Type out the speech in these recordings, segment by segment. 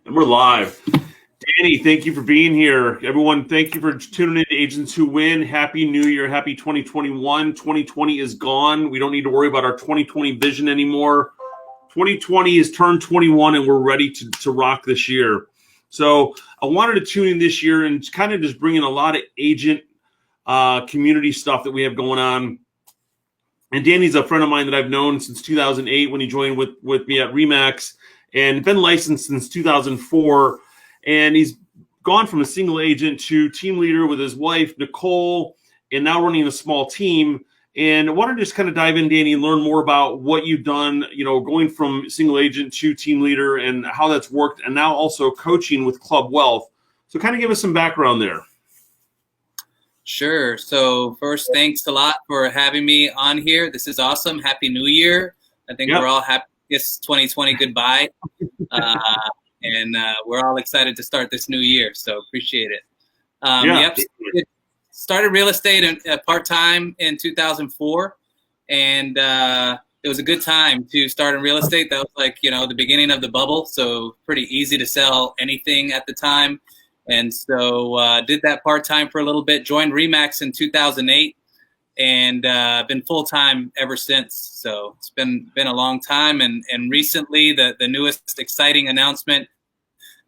And we're live. Danny, thank you for being here. Everyone, thank you for tuning in to Agents Who Win. Happy New Year. Happy 2021. 2020 is gone. We don't need to worry about our 2020 vision anymore. 2020 is turned 21, and we're ready to rock this year. So I wanted to tune in this year and kind of just bring in a lot of agent community stuff that we have going on. And Danny's a friend of mine that I've known since 2008 when he joined with me at Remax, and been licensed since 2004. And he's gone from a single agent to team leader with his wife, Nicole, and now running a small team. And I want to just kind of dive in, Danny, and learn more about what you've done, going from single agent to team leader and how that's worked, and now also coaching with Club Wealth. So kind of give us some background there. Sure. So first, thanks a lot for having me on here. This is awesome. Happy New Year. I think we're all happy. It's 2020 goodbye. And we're all excited to start this new year. So appreciate it. Started real estate part-time in 2004. And it was a good time to start in real estate. That was like, the beginning of the bubble. So pretty easy to sell anything at the time. And so did that part-time for a little bit, joined Remax in 2008. And been full-time ever since. So it's been a long time. And recently, the newest exciting announcement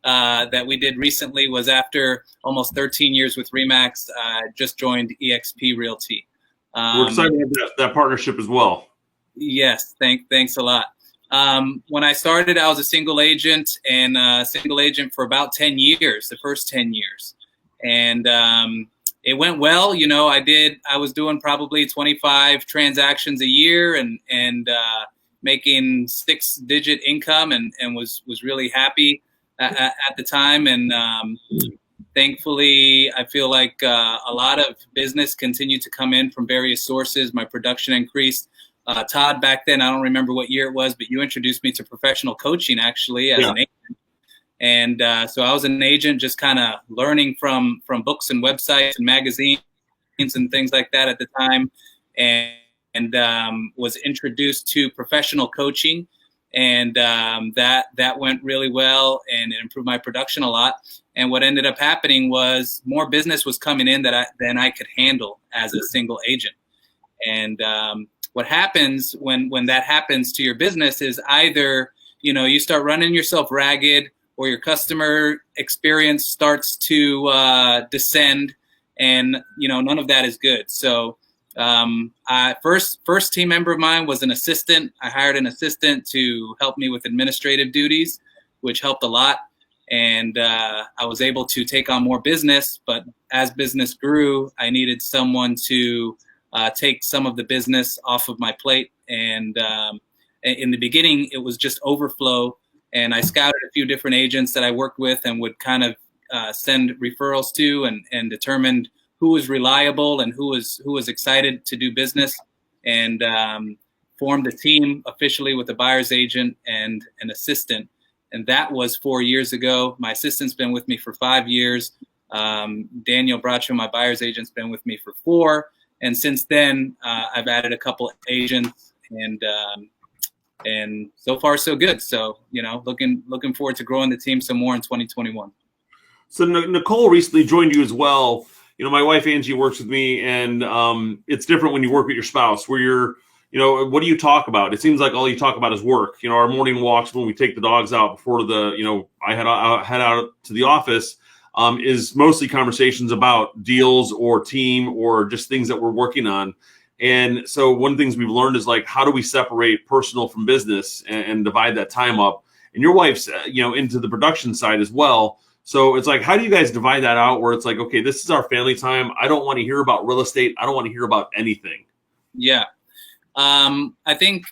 that we did recently was after almost 13 years with Remax, just joined eXp Realty. We're excited to have that partnership as well. Yes, thanks a lot. When I started, I was a single agent for about 10 years, the first 10 years. And it went well. I was doing probably 25 transactions a year and making 6-digit income and was really happy at the time. And thankfully, I feel like a lot of business continued to come in from various sources. My production increased. Todd, back then, I don't remember what year it was, but you introduced me to professional coaching actually as an agent. And so I was an agent just kind of learning from books and websites and magazines and things like that at the time, and was introduced to professional coaching. And that went really well, and it improved my production a lot. And what ended up happening was more business was coming in than I could handle as a single agent. And what happens when that happens to your business is either, you start running yourself ragged, or your customer experience starts to descend, and none of that is good. So first team member of mine was an assistant. I hired an assistant to help me with administrative duties, which helped a lot. And I was able to take on more business, but as business grew, I needed someone to take some of the business off of my plate. And in the beginning, it was just overflow. And I scouted a few different agents that I worked with and would kind of send referrals to, and determined who was reliable and who was excited to do business, and formed a team officially with a buyer's agent and an assistant. And that was 4 years ago. My assistant's been with me for 5 years. Daniel Bracho, my buyer's agent's been with me for 4. And since then, I've added a couple agents, and so far so good. So, looking forward to growing the team some more in 2021. So Nicole recently joined you as well. My wife Angie works with me, and it's different when you work with your spouse, where you're, what do you talk about? It seems like all you talk about is work. Our morning walks when we take the dogs out before I head out to the office, is mostly conversations about deals or team or just things that we're working on. And so one of the things we've learned is, like, how do we separate personal from business and divide that time up? And your wife's, into the production side as well. So it's like, how do you guys divide that out where it's like, okay, this is our family time. I don't want to hear about real estate. I don't want to hear about anything. Yeah. I think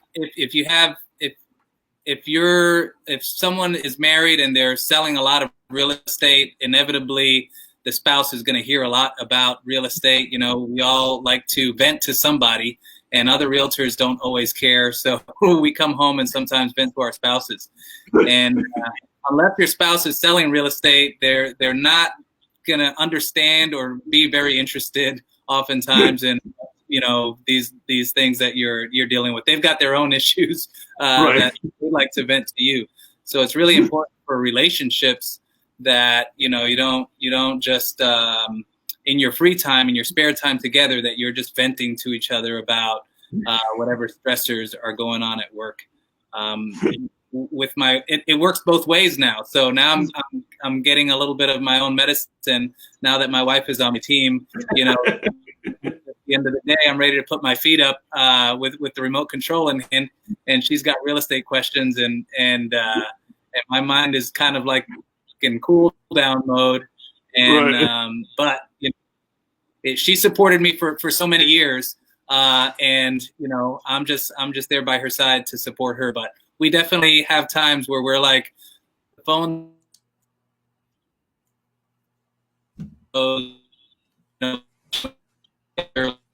if someone is married and they're selling a lot of real estate, inevitably the spouse is going to hear a lot about real estate. We all like to vent to somebody, and other realtors don't always care. So we come home and sometimes vent to our spouses. And unless your spouse is selling real estate, they're not going to understand or be very interested oftentimes in these things that you're dealing with. They've got their own issues that they like to vent to you. So it's really important for relationships that, you don't just in your free time, in your spare time together, that you're just venting to each other about whatever stressors are going on at work. It works both ways now. So now I'm getting a little bit of my own medicine now that my wife is on my team. At the end of the day, I'm ready to put my feet up with the remote control in hand, and she's got real estate questions, and my mind is kind of like in cool down mode. And right. But she supported me for so many years, and I'm just there by her side to support her. But we definitely have times where we're like, the phone.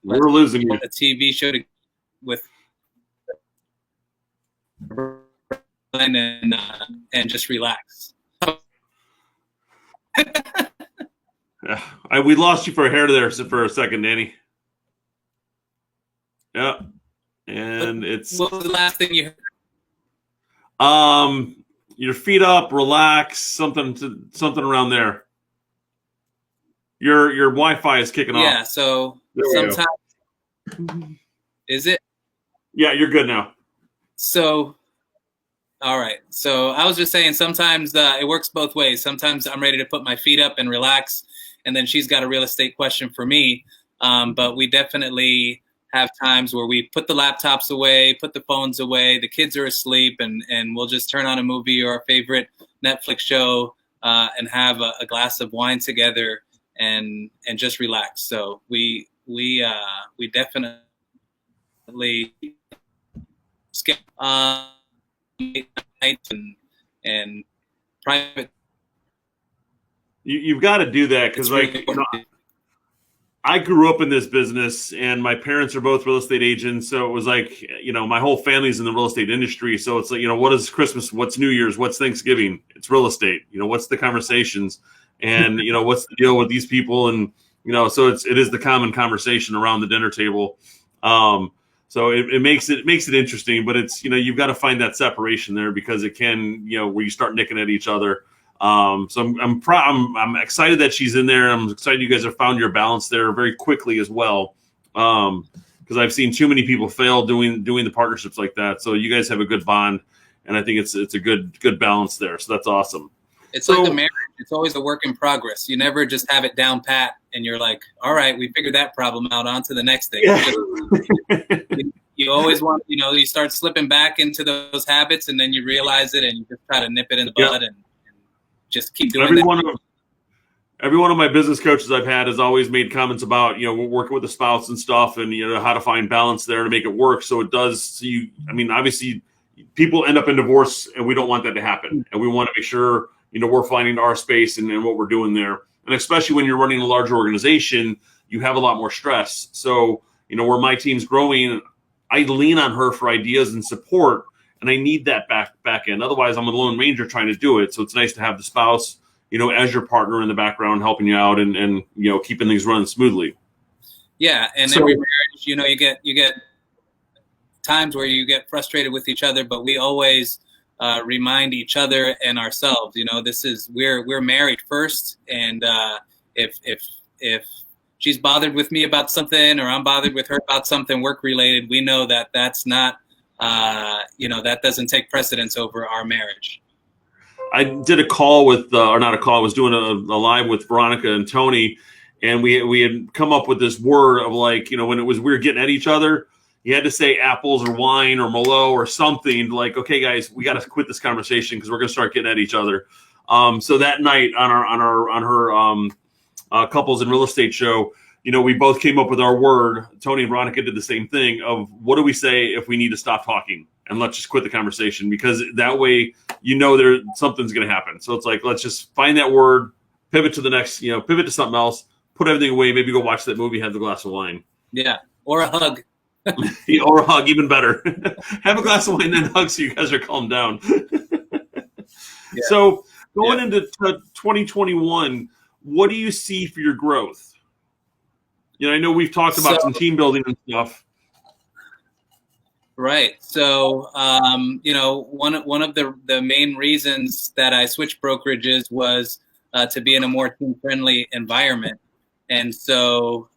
We're losing you. A TV show with and just relax. We lost you for a hair there for a second, Danny. Yeah, and What was the last thing you heard? Your feet up, relax, something around there. Your Wi-Fi is kicking off. Yeah, so sometimes is it? Yeah, you're good now. So, all right. So I was just saying, sometimes it works both ways. Sometimes I'm ready to put my feet up and relax, and then she's got a real estate question for me. But we definitely have times where we put the laptops away, put the phones away, the kids are asleep, and we'll just turn on a movie or our favorite Netflix show and have a glass of wine together and just relax. So we definitely skip nights and private. You've got to do that because I grew up in this business and my parents are both real estate agents. So it was like, my whole family's in the real estate industry. So it's like, what is Christmas? What's New Year's? What's Thanksgiving? It's real estate. What's the conversations? And, what's the deal with these people? And, so it is the common conversation around the dinner table. So it makes it interesting, but it's, you've got to find that separation there because it can, where you start nicking at each other. So I'm excited that she's in there. I'm excited you guys have found your balance there very quickly as well. Because I've seen too many people fail doing the partnerships like that. So you guys have a good bond, and I think it's a good balance there. So that's awesome. It's like a marriage. It's always a work in progress. You never just have it down pat and you're like, all right, we figured that problem out, on to the next thing. Yeah. You always want, you start slipping back into those habits and then you realize it and you just try to nip it in the bud and just keep doing Every one of my business coaches I've had has always made comments about, working with the spouse and stuff and, how to find balance there to make it work. So it does. So obviously people end up in divorce and we don't want that to happen. And we want to make sure, we're finding our space and what we're doing there. And especially when you're running a larger organization, you have a lot more stress. So, where my team's growing, I lean on her for ideas and support, and I need that back end. Otherwise, I'm a lone ranger trying to do it. So it's nice to have the spouse, as your partner in the background, helping you out and keeping things running smoothly. Yeah, and every marriage, you get times where you get frustrated with each other, but we always remind each other and ourselves, we're married first, and if she's bothered with me about something or I'm bothered with her about something work related, we know that that's not that doesn't take precedence over our marriage. I did a call with or not a call, I was doing a live with Veronica and Tony, and we had come up with this word of like, when we were getting at each other, you had to say apples or wine or Merlot or something like, okay, guys, we got to quit this conversation because we're going to start getting at each other. So that night on her couples in real estate show, we both came up with our word. Tony and Veronica did the same thing of what do we say if we need to stop talking and let's just quit the conversation, because that way, something's going to happen. So it's like, let's just find that word, pivot to the next, pivot to something else, put everything away, maybe go watch that movie, have the glass of wine. Yeah. Or a hug. Or a hug, even better. Have a glass of wine, then hug, so you guys are calmed down. Yeah. So going into 2021, what do you see for your growth? I know we've talked about some team building and stuff. Right. So, one of the main reasons that I switched brokerages was to be in a more team-friendly environment. And so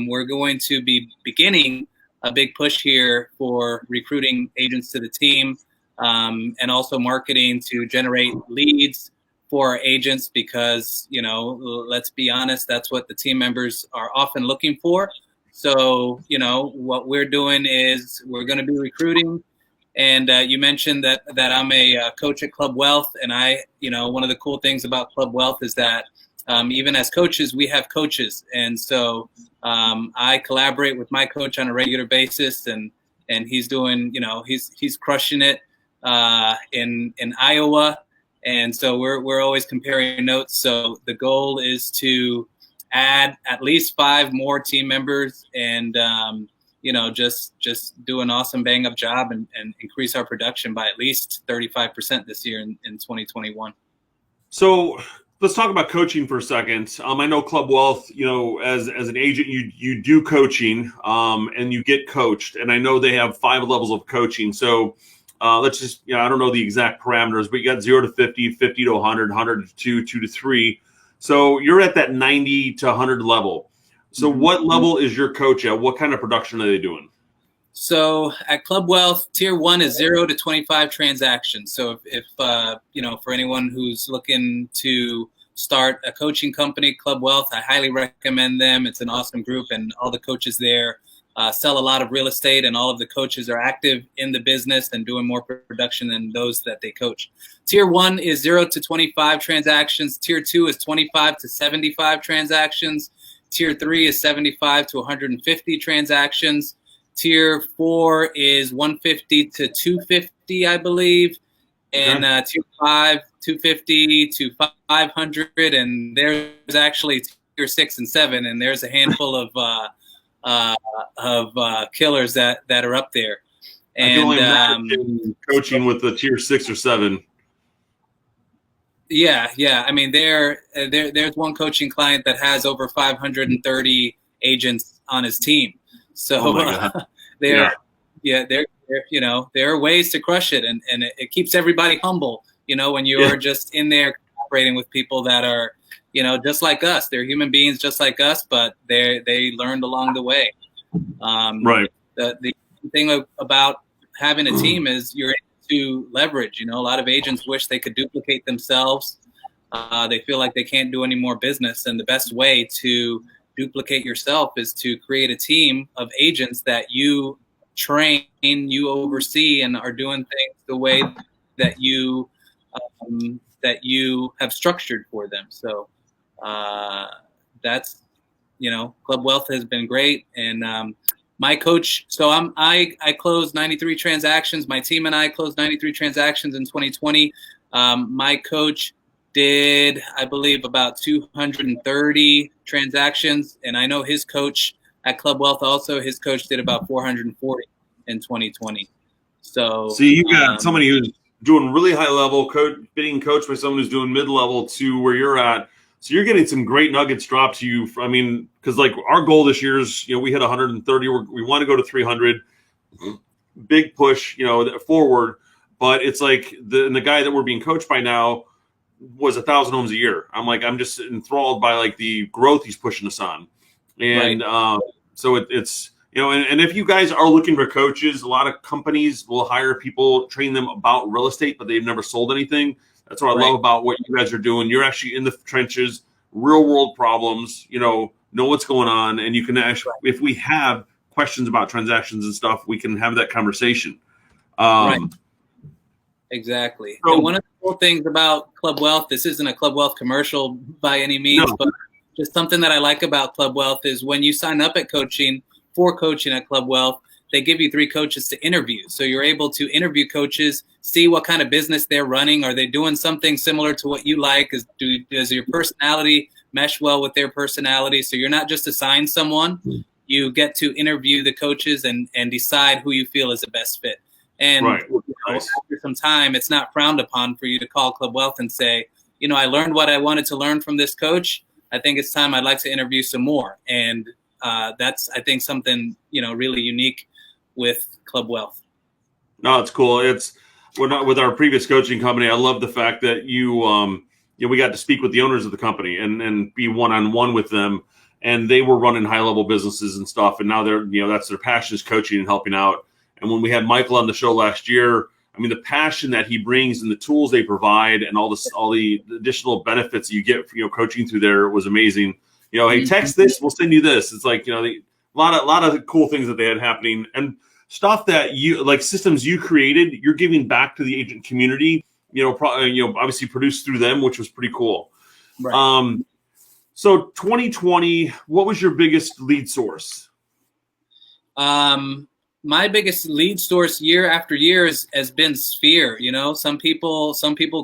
we're going to be beginning a big push here for recruiting agents to the team, and also marketing to generate leads for our agents because, let's be honest, that's what the team members are often looking for. So, what we're doing is we're going to be recruiting. And you mentioned that I'm a coach at Club Wealth. And one of the cool things about Club Wealth is that even as coaches, we have coaches. And so I collaborate with my coach on a regular basis. And he's doing, he's crushing it in Iowa. And so we're always comparing notes. So the goal is to add at least 5 more team members and, just do an awesome bang up job and increase our production by at least 35% this year in 2021. So let's talk about coaching for a second. I know Club Wealth, as an agent, you do coaching and you get coached. And I know they have 5 levels of coaching. So let's just, I don't know the exact parameters, but you got 0 to 50, 50 to 100, 100 to 2, 2 to 3. So you're at that 90 to 100 level. So what level is your coach at? What kind of production are they doing? So at Club Wealth, tier 1 is 0 to 25 transactions. So if for anyone who's looking to start a coaching company, Club Wealth, I highly recommend them. It's an awesome group, and all the coaches there sell a lot of real estate, and all of the coaches are active in the business and doing more production than those that they coach. Tier 1 is 0 to 25 transactions. Tier 2 is 25 to 75 transactions. Tier 3 is 75 to 150 transactions. Tier 4 is 150 to 250, I believe. And Tier 5, 250 to 500. And there's actually Tier 6 and 7. And there's a handful of killers that are up there. And I can only imagine coaching with the Tier 6 or 7. Yeah. I mean, there's one coaching client that has over 530 agents on his team. So there are ways to crush it, and it keeps everybody humble. When you're just in there cooperating with people that are, just like us. They're human beings just like us, but they learned along the way. Right. The thing about having a team is you're to leverage. A lot of agents wish they could duplicate themselves. They feel like they can't do any more business. And the best way to duplicate yourself is to create a team of agents that you train, you oversee, and are doing things the way that you have structured for them. So that's, Club Wealth has been great. And my coach, so I closed 93 transactions. My team and I closed 93 transactions in 2020. My coach did, I believe, about 230 transactions. And I know his coach at Club Wealth also, his coach did about 440 in 2020. So see, you got somebody who's doing really high level, being coached by someone who's doing mid-level to where you're at. So you're getting some great nuggets dropped to you. Because like our goal this year is, we hit 130. We want to go to 300. Big push, forward. But it's like the guy that we're being coached by now was 1,000 homes a year. I'm just enthralled by like the growth he's pushing us on. And so it's, and if you guys are looking for coaches, a lot of companies will hire people, train them about real estate, but they've never sold anything. That's what I love about what you guys are doing. You're actually in the trenches, real world problems, know what's going on. And you can actually, if we have questions about transactions and stuff, we can have that conversation. Exactly. So, and one of the cool things about Club Wealth, this isn't a Club Wealth commercial by any means, but just something that I like about Club Wealth is when you sign up at coaching at Club Wealth, they give you 3 coaches to interview. So you're able to interview coaches, see what kind of business they're running. Are they doing something similar to what you like? Does your personality mesh well with their personality? So you're not just assigned someone. You get to interview the coaches and decide who you feel is the best fit. And after some time, it's not frowned upon for you to call Club Wealth and say, I learned what I wanted to learn from this coach. I think it's time I'd like to interview some more. And that's, I think, something, really unique with Club Wealth. No, it's cool. We're not with our previous coaching company. I love the fact that we got to speak with the owners of the company and be one-on-one with them. And they were running high-level businesses and stuff. And now that's their passion, is coaching and helping out. And when we had Michael on the show last year, I mean, the passion that he brings and the tools they provide and all the additional benefits you get, coaching through there was amazing. Hey, text this, we'll send you this. It's like, a lot of cool things that they had happening, and stuff that systems you created, you're giving back to the agent community, obviously produced through them, which was pretty cool. Right. So 2020, what was your biggest lead source? My biggest lead source year after year has been Sphere. Some people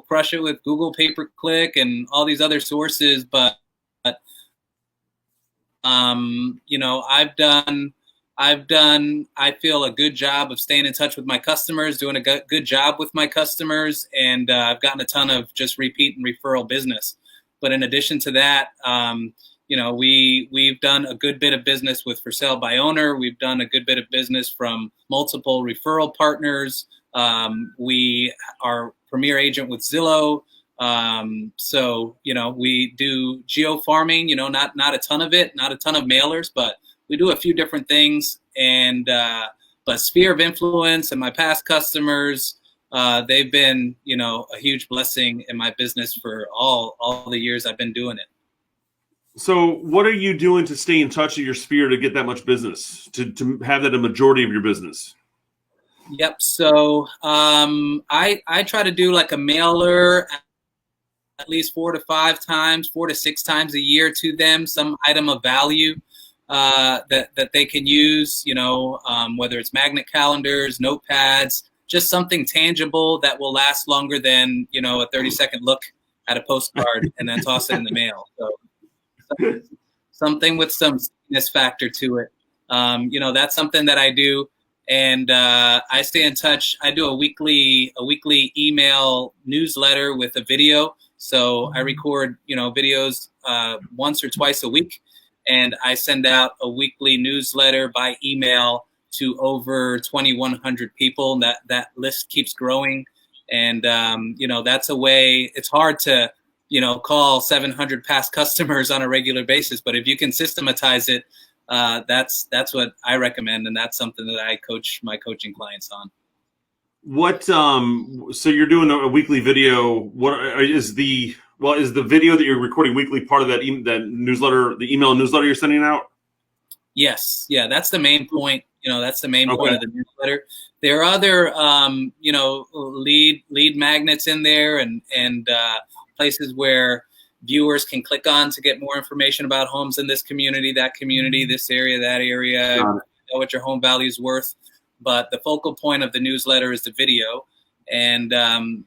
crush it with Google pay-per-click and all these other sources, but I've done, I feel, a good job of staying in touch with my customers, doing a good job with my customers, and I've gotten a ton of just repeat and referral business. But in addition to that, we've done a good bit of business with For Sale by Owner. We've done a good bit of business from multiple referral partners. We are premier agent with Zillow. We do geo farming, not a ton of it, not a ton of mailers, but we do a few different things. And but Sphere of Influence and my past customers, they've been, a huge blessing in my business for all the years I've been doing it. So what are you doing to stay in touch with your Sphere to get that much business, to have that a majority of your business? Yep. So I try to do like a mailer at least 4 to 6 times a year to them, some item of value that they can use, whether it's magnet calendars, notepads, just something tangible that will last longer than, a 30-second look at a postcard and then toss it in the mail. So something with some stickiness factor to it. That's something that I do. And I stay in touch. I do a weekly email newsletter with a video. So I record, videos once or twice a week, and I send out a weekly newsletter by email to over 2,100 people. That list keeps growing, and that's a way. It's hard to call 700 past customers on a regular basis, but if you can systematize it, that's what I recommend, and that's something that I coach my coaching clients on. What so you're doing a weekly video. What is the video that you're recording weekly part of that newsletter, the email newsletter you're sending out? Yes. Yeah, that's the main point. That's the main point of the newsletter. There are other lead magnets in there and places where viewers can click on to get more information about homes in this community, that community, this area, that area, know what your home value is worth. But the focal point of the newsletter is the video. And,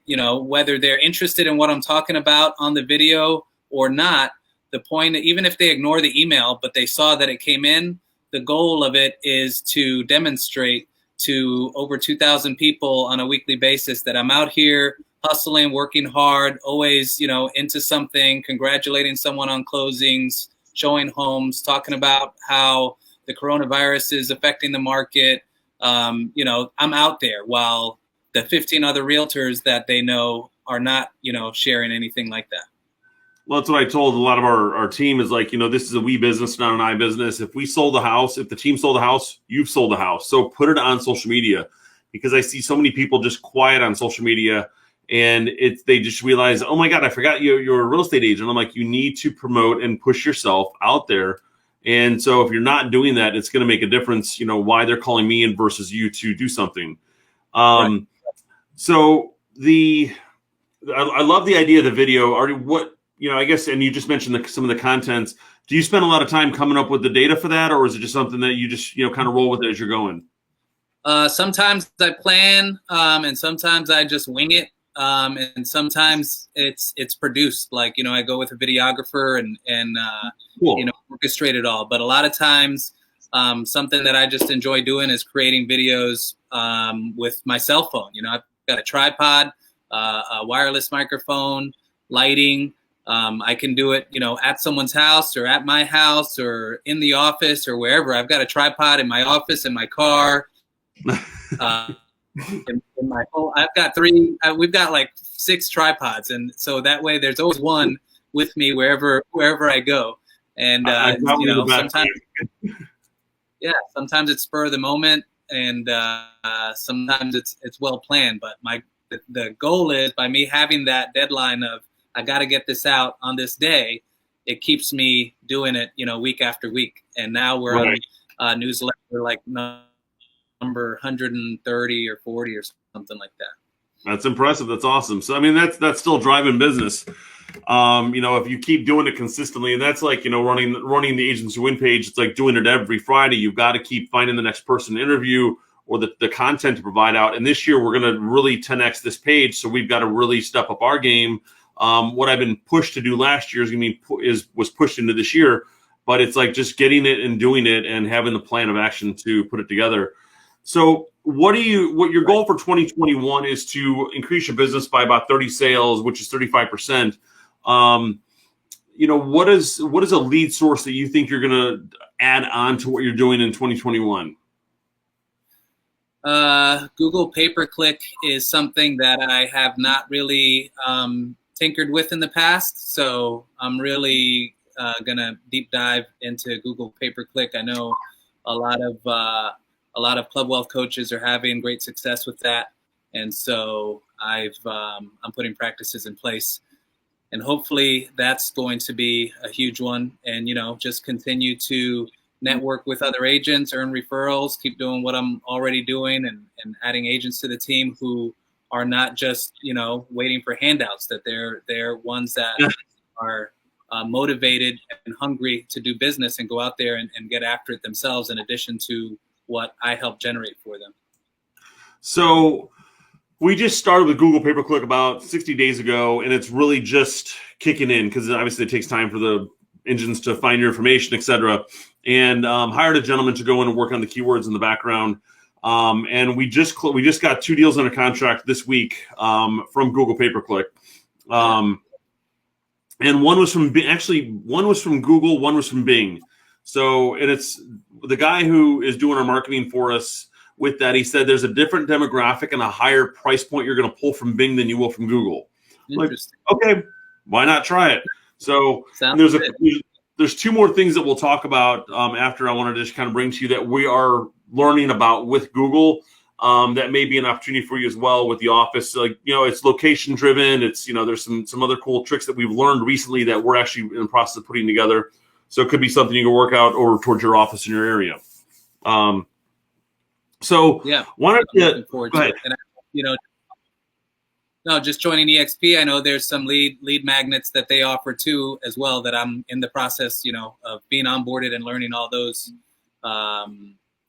whether they're interested in what I'm talking about on the video or not, the point, even if they ignore the email, but they saw that it came in, the goal of it is to demonstrate to over 2,000 people on a weekly basis that I'm out here hustling, working hard, always, into something, congratulating someone on closings, showing homes, talking about how the coronavirus is affecting the market. I'm out there while the 15 other realtors that they know are not, sharing anything like that. Well, that's what I told a lot of our team is like, this is a we business, not an I business. If we sold the house, if the team sold the house, you've sold the house. So put it on social media, because I see so many people just quiet on social media, and they just realize, oh my God, I forgot you're a real estate agent. I'm like, you need to promote and push yourself out there. And so if you're not doing that, it's going to make a difference, why they're calling me in versus you to do something. Right. So I love the idea of the video. I guess, and you just mentioned some of the contents. Do you spend a lot of time coming up with the data for that, or is it just something that you just, kind of roll with it as you're going? Sometimes I plan, and sometimes I just wing it. And sometimes it's produced, like, I go with a videographer and cool. Orchestrate it all. But a lot of times, something that I just enjoy doing is creating videos with my cell phone. I've got a tripod, a wireless microphone, lighting. I can do it, at someone's house or at my house or in the office or wherever. I've got a tripod in my office, in my car. in my whole, we've got like 6 tripods. And so that way there's always one with me wherever I go. And, sometimes, sometimes it's spur of the moment, and sometimes it's well planned. But the goal is, by me having that deadline of, I got to get this out on this day, it keeps me doing it, week after week. And now we're on newsletter like number 130 or 40 or something like that. That's impressive. That's awesome. So, I mean, that's still driving business. If you keep doing it consistently, and that's like, running the Agents Who Win page, it's like doing it every Friday. You've got to keep finding the next person to interview or the content to provide out. And this year we're going to really 10X this page. So we've got to really step up our game. What I've been pushed to do last year was pushed into this year, but it's like just getting it and doing it and having the plan of action to put it together. So what your goal for 2021 is to increase your business by about 30 sales, which is 35%. What is a lead source that you think you're going to add on to what you're doing in 2021? Google pay-per-click is something that I have not really tinkered with in the past. So I'm really going to deep dive into Google pay-per-click. I know a lot of Club Wealth coaches are having great success with that. And so I'm putting practices in place, and hopefully that's going to be a huge one. And, just continue to network with other agents, earn referrals, keep doing what I'm already doing, and adding agents to the team who are not just, waiting for handouts, that they're ones that are motivated and hungry to do business and go out there and get after it themselves, in addition to what I help generate for them. So we just started with Google pay-per-click about 60 days ago, and it's really just kicking in because obviously it takes time for the engines to find your information, et cetera. And hired a gentleman to go in and work on the keywords in the background. And we just got 2 deals under contract this week from Google pay-per-click. And one was from Google, one was from Bing. So, and it's the guy who is doing our marketing for us with that. He said there's a different demographic and a higher price point you're going to pull from Bing than you will from Google. Like, okay, why not try it? So there's 2 more things that we'll talk about after. I want to just kind of bring to you that we are learning about with Google. That may be an opportunity for you as well with the office. Like, it's location driven. It's, there's some other cool tricks that we've learned recently that we're actually in the process of putting together. So it could be something you can work out over towards your office in your area. Why don't you go ahead? And, just joining EXP, I know there's some lead magnets that they offer too as well, that I'm in the process, of being onboarded and learning all those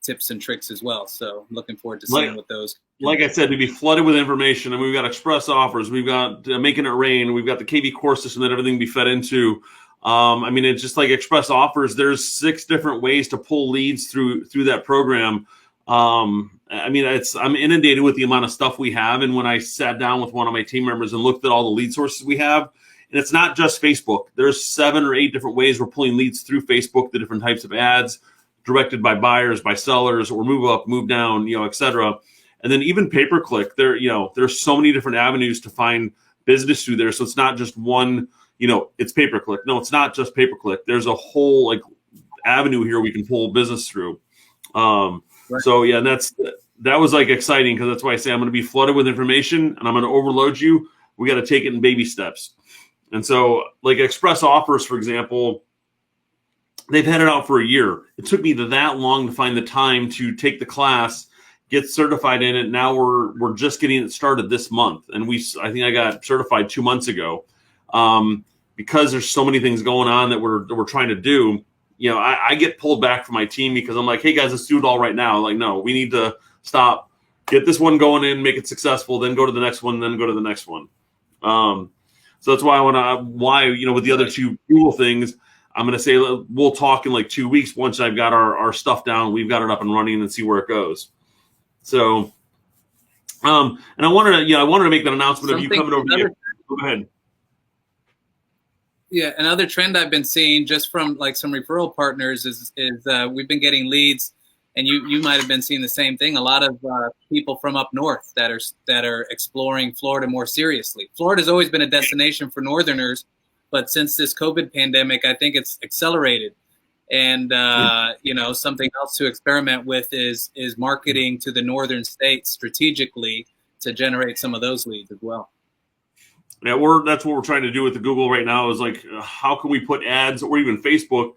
tips and tricks as well. So I'm looking forward to seeing what those. Like I said, to be flooded with information, and we've got express offers, we've got making it rain, we've got the KV core system that everything be fed into. It's just like express offers. There's 6 different ways to pull leads through that program. I'm inundated with the amount of stuff we have. And when I sat down with one of my team members and looked at all the lead sources we have, and it's not just Facebook. There's 7 or 8 different ways we're pulling leads through Facebook, the different types of ads directed by buyers, by sellers, or move up, move down, et cetera. And then even pay-per-click, there's so many different avenues to find business through there. So it's not just one, it's pay-per-click. No, it's not just pay-per-click. There's a whole avenue here we can pull business through. Right. So yeah, that was exciting, because that's why I say I'm going to be flooded with information and I'm going to overload you. We got to take it in baby steps. And so express offers, for example, they've had it out for a year. It took me that long to find the time to take the class, get certified in it. Now we're just getting it started this month. And I think I got certified 2 months ago. Because there's so many things going on that we're trying to do. I get pulled back from my team because I'm like, hey guys, let's do it all right now. Like, no, we need to stop, get this one going in, make it successful, then go to the next one, then go to the next one. So that's why with the other 2 Google things, I'm going to say we'll talk in 2 weeks once I've got our stuff down, we've got it up and running, and see where it goes. So, and I wanted to make that announcement of you coming over here. Go ahead. Yeah, another trend I've been seeing just from some referral partners is we've been getting leads And you might have been seeing the same thing. A lot of people from up north that are exploring Florida more seriously. Florida's always been a destination for Northerners, but since this COVID pandemic, I think it's accelerated. And something else to experiment with is marketing to the northern states strategically to generate some of those leads as well. Yeah, that's what we're trying to do with the Google right now. Is like, how can we put ads or even Facebook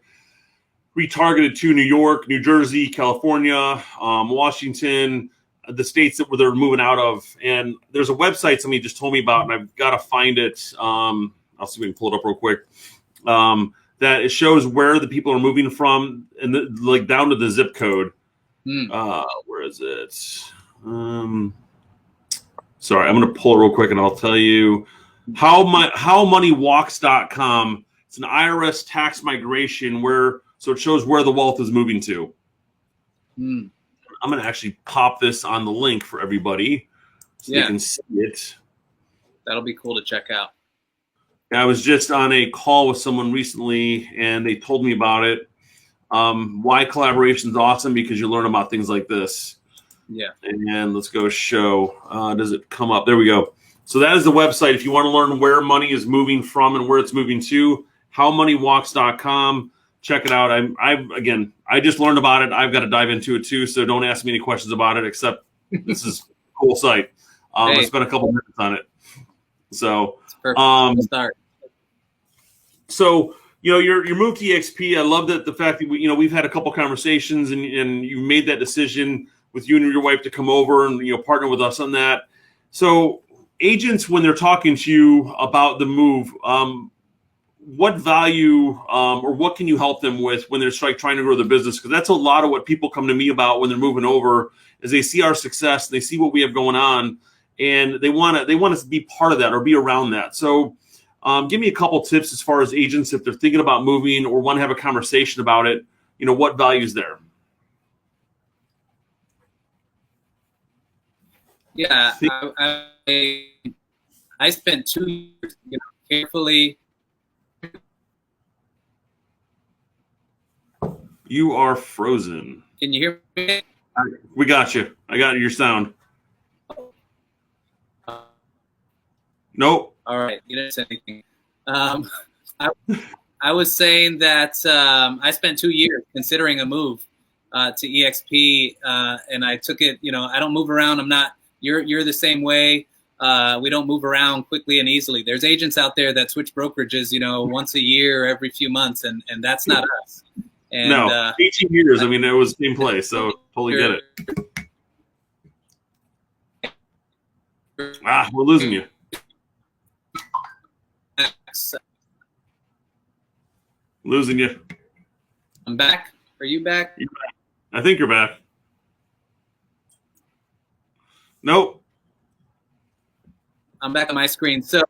retargeted to New York, New Jersey, California, Washington, the states that they're moving out of. And there's a website somebody just told me about, and I've got to find it. I'll see if we can pull it up real quick. That it shows where the people are moving from, and like down to the zip code. Where is it? Sorry, I'm going to pull it real quick, and I'll tell you howmoneywalks.com. It's an Irs Tax Migration so it shows where the wealth is moving to. I'm going to actually pop this on the link for everybody so they can see it. That'll be cool to check out. I was just on a call with someone recently, and they told me about it. Why collaboration is awesome, because you learn about things like this. Yeah. And let's go show. Does it come up? There we go. So that is the website. If you want to learn where money is moving from and where it's moving to, howmoneywalks.com. Check it out. I just learned about it. I've got to dive into it too. So don't ask me any questions about it, except this is a cool site. I spent a couple minutes on it. So, start. So, your move to EXP, I love that the fact that we've had a couple conversations and you made that decision with you and your wife to come over and, partner with us on that. So agents, when they're talking to you about the move, what value or what can you help them with when they're trying to grow their business? Because that's a lot of what people come to me about when they're moving over, is they see our success, they see what we have going on, and they want us to be part of that or be around that. So give me a couple tips as far as agents, if they're thinking about moving or want to have a conversation about it, what value is there? Yeah, I spent 2 years carefully. You are frozen. Can you hear me? We got you. I got your sound. Nope. All right. You didn't say anything. I was saying that I spent 2 years considering a move to EXP, and I took it. I don't move around. I'm not. You're the same way. We don't move around quickly and easily. There's agents out there that switch brokerages, once a year, every few months, and that's not us. And, no, 18 years. I mean, it was the same place, so totally get it. We're losing you. Losing you. I'm back. Are you back? You're back. I think you're back. Nope. I'm back on my screen. So,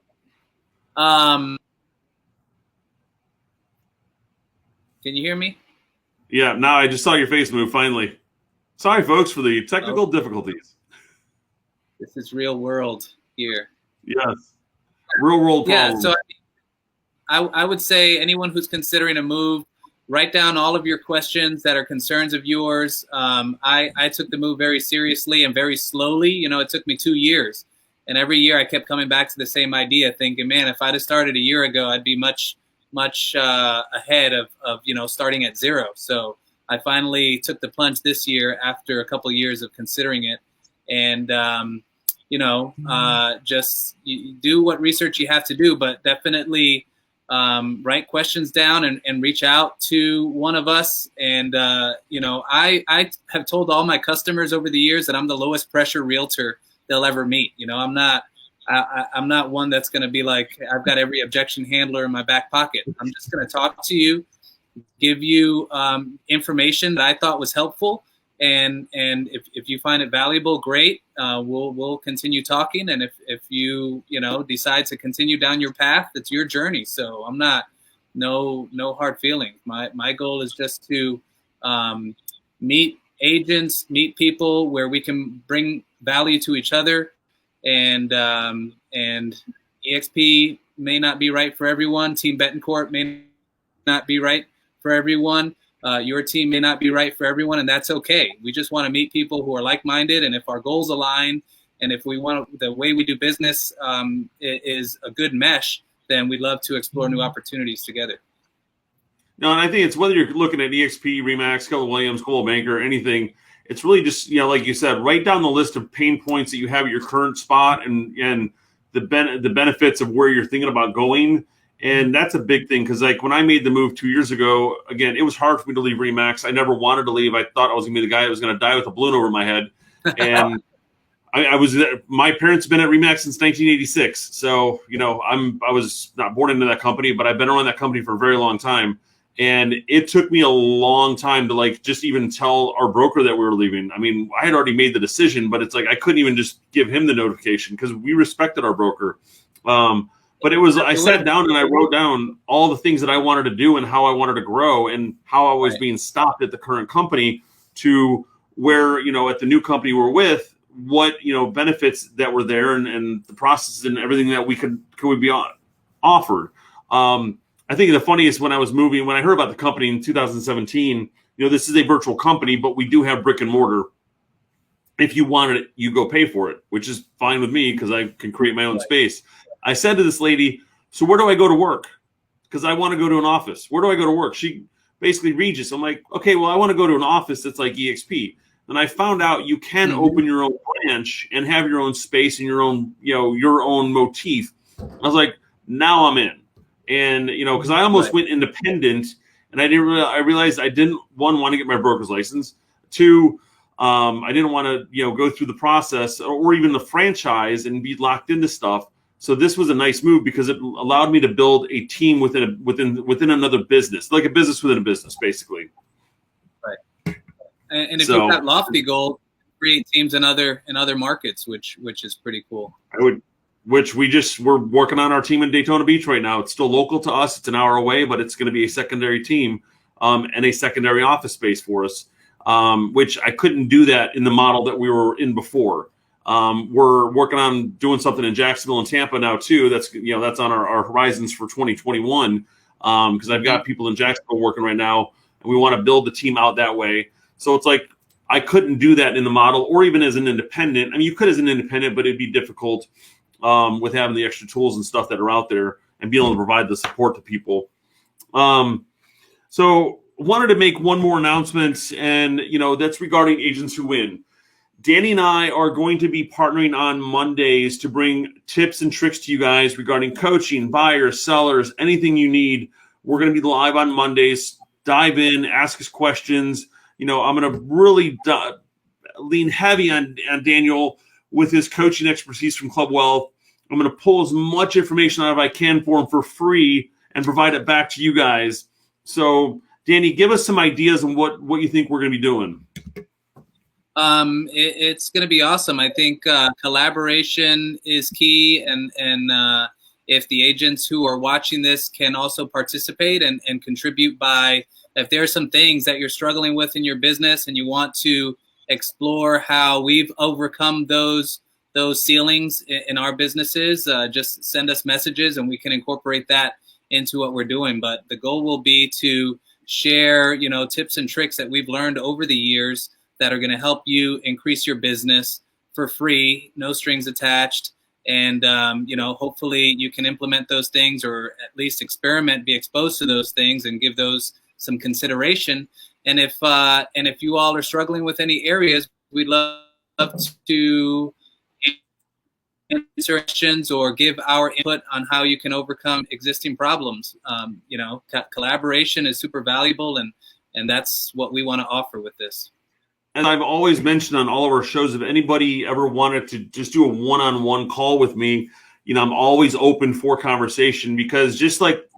can you hear me? Yeah, now I just saw your face move finally. Sorry, folks, for the technical difficulties. This is real world here. Yes. Real world problems. Yeah, so I would say anyone who's considering a move, write down all of your questions that are concerns of yours. I took the move very seriously and very slowly. It took me 2 years. And every year I kept coming back to the same idea, thinking, man, if I'd have started a year ago, I'd be much ahead of starting at zero. So I finally took the plunge this year after a couple of years of considering it. And, just do what research you have to do, but definitely write questions down and reach out to one of us. And, I have told all my customers over the years that I'm the lowest pressure realtor they'll ever meet. I'm not one that's going to be like, I've got every objection handler in my back pocket. I'm just going to talk to you, give you information that I thought was helpful. And if you find it valuable, great. We'll continue talking. And if you decide to continue down your path, it's your journey. So I'm not, no hard feelings. My goal is just to meet agents, meet people where we can bring value to each other. And EXP may not be right for everyone. Team Betancourt may not be right for everyone. Your team may not be right for everyone, and that's okay. We just want to meet people who are like-minded, and if our goals align, and if we want the way we do business is a good mesh, then we'd love to explore new opportunities together. No, and I think it's whether you're looking at EXP, Remax, Keller Williams, Coldwell Banker, anything. It's really just, like you said, write down the list of pain points that you have at your current spot and the benefits of where you're thinking about going. And that's a big thing because, like, when I made the move 2 years ago, again, it was hard for me to leave Remax. I never wanted to leave. I thought I was going to be the guy that was going to die with a balloon over my head. And my parents have been at Remax since 1986. So, I was not born into that company, but I've been around that company for a very long time. And it took me a long time to just even tell our broker that we were leaving. I mean, I had already made the decision, but it's like I couldn't even just give him the notification because we respected our broker. But it was, I sat down and I wrote down all the things that I wanted to do and how I wanted to grow and how I was being stopped at the current company to where, at the new company we're with, what, benefits that were there and the processes and everything that we could be offered. I think the funniest when I heard about the company in 2017, this is a virtual company, but we do have brick and mortar. If you wanted it, you go pay for it, which is fine with me because I can create my own space. I said to this lady, so where do I go to work? Because I want to go to an office. Where do I go to work? She basically Regis. I'm like, okay, well, I want to go to an office that's like EXP. And I found out you can open your own branch and have your own space and your own motif. I was like, now I'm in. And, because I almost went independent and I realized I didn't, one, want to get my broker's license. Two, I didn't want to, go through the process or even the franchise and be locked into stuff. So this was a nice move because it allowed me to build a team within another business, like a business within a business, basically. Right. And if you've got lofty goals, create teams in other markets, which is pretty cool. We're working on our team in Daytona Beach right now. It's still local to us. It's an hour away, but it's going to be a secondary team and a secondary office space for us, which I couldn't do that in the model that we were in before. We're working on doing something in Jacksonville and Tampa now too. That's on our horizons for 2021 because I've got people in Jacksonville working right now, and we want to build the team out that way. So it's like I couldn't do that in the model or even as an independent. I mean, you could as an independent, but it'd be difficult with having the extra tools and stuff that are out there and being able to provide the support to people. So wanted to make one more announcement, and that's regarding Agents Who Win. Danny and I are going to be partnering on Mondays to bring tips and tricks to you guys regarding coaching, buyers, sellers, anything you need. We're going to be live on Mondays. Dive in, ask us questions. I'm going to really lean heavy on Daniel with his coaching expertise from Club Wealth. I'm going to pull as much information out of I can for him for free and provide it back to you guys. So, Danny, give us some ideas on what you think we're going to be doing. It's going to be awesome. I think collaboration is key, and if the agents who are watching this can also participate and contribute if there are some things that you're struggling with in your business and you want to explore how we've overcome those ceilings in our businesses, just send us messages and we can incorporate that into what we're doing. But the goal will be to share, tips and tricks that we've learned over the years that are going to help you increase your business for free, no strings attached. And, hopefully you can implement those things or at least experiment, be exposed to those things and give those some consideration. And if you all are struggling with any areas, we'd love to answer questions or give our input on how you can overcome existing problems. Collaboration is super valuable, and that's what we want to offer with this. And I've always mentioned on all of our shows, if anybody ever wanted to just do a one-on-one call with me, I'm always open for conversation because just like,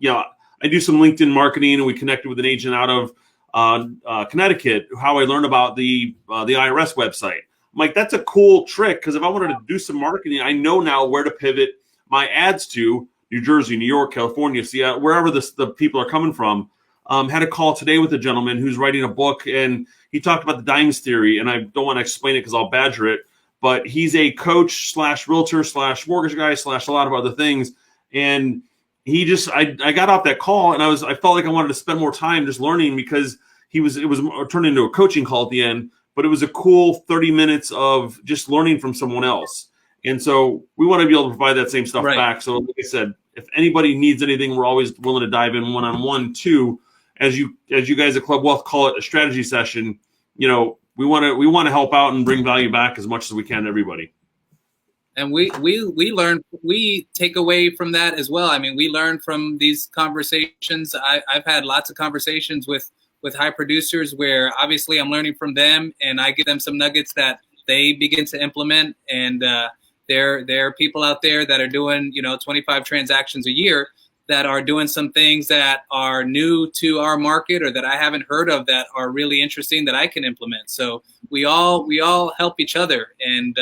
I do some LinkedIn marketing and we connected with an agent out of Connecticut, how I learned about the IRS website. I'm like, that's a cool trick because if I wanted to do some marketing, I know now where to pivot my ads to New Jersey, New York, California, Seattle, wherever the people are coming from. Had a call today with a gentleman who's writing a book, and he talked about the dimes theory, and I don't want to explain it because I'll badger it, but he's a coach / realtor / mortgage guy / a lot of other things. And he just, I got off that call and I felt like I wanted to spend more time just learning because it was turned into a coaching call at the end, but it was a cool 30 minutes of just learning from someone else. And so we want to be able to provide that same stuff back. So like I said, if anybody needs anything, we're always willing to dive in one-on-one too. As you guys at Club Wealth call it, a strategy session, we want to help out and bring value back as much as we can to everybody. And we learn, we take away from that as well. I mean, we learn from these conversations. I've had lots of conversations with high producers where obviously I'm learning from them, and I give them some nuggets that they begin to implement. And there are people out there that are doing 25 transactions a year that are doing some things that are new to our market or that I haven't heard of that are really interesting that I can implement. So we all help each other, and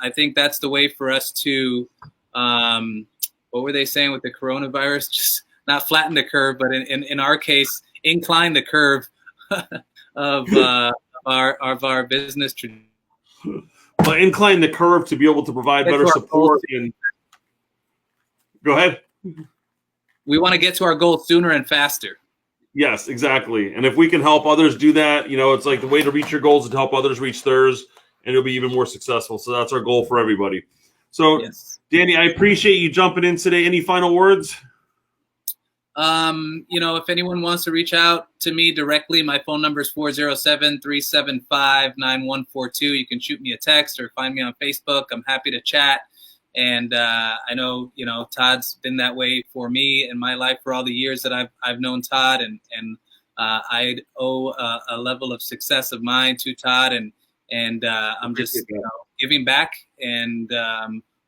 I think that's the way for us to what were they saying with the coronavirus? Just not flatten the curve, but in our case, incline the curve of our business. But incline the curve to be able to provide better support. And go ahead. We want to get to our goal sooner and faster. Yes, exactly. And if we can help others do that, it's like the way to reach your goals is to help others reach theirs, and it'll be even more successful. So that's our goal for everybody. So, yes. Danny, I appreciate you jumping in today. Any final words? If anyone wants to reach out to me directly, my phone number is 407-375-9142. You can shoot me a text or find me on Facebook. I'm happy to chat. And I know, Todd's been that way for me in my life for all the years that I've known Todd, and I owe a level of success of mine to Todd, and I'm just giving back, and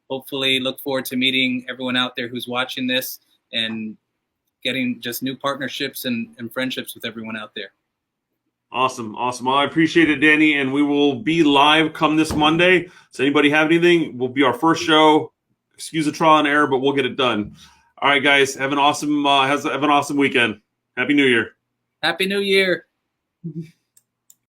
hopefully look forward to meeting everyone out there who's watching this and getting just new partnerships and friendships with everyone out there. Awesome. Well, I appreciate it, Danny, and we will be live come this Monday. So anybody have anything, will be our first show. Excuse the trial and error, but we'll get it done. All right, guys, have an awesome weekend. Happy New Year. Happy New Year.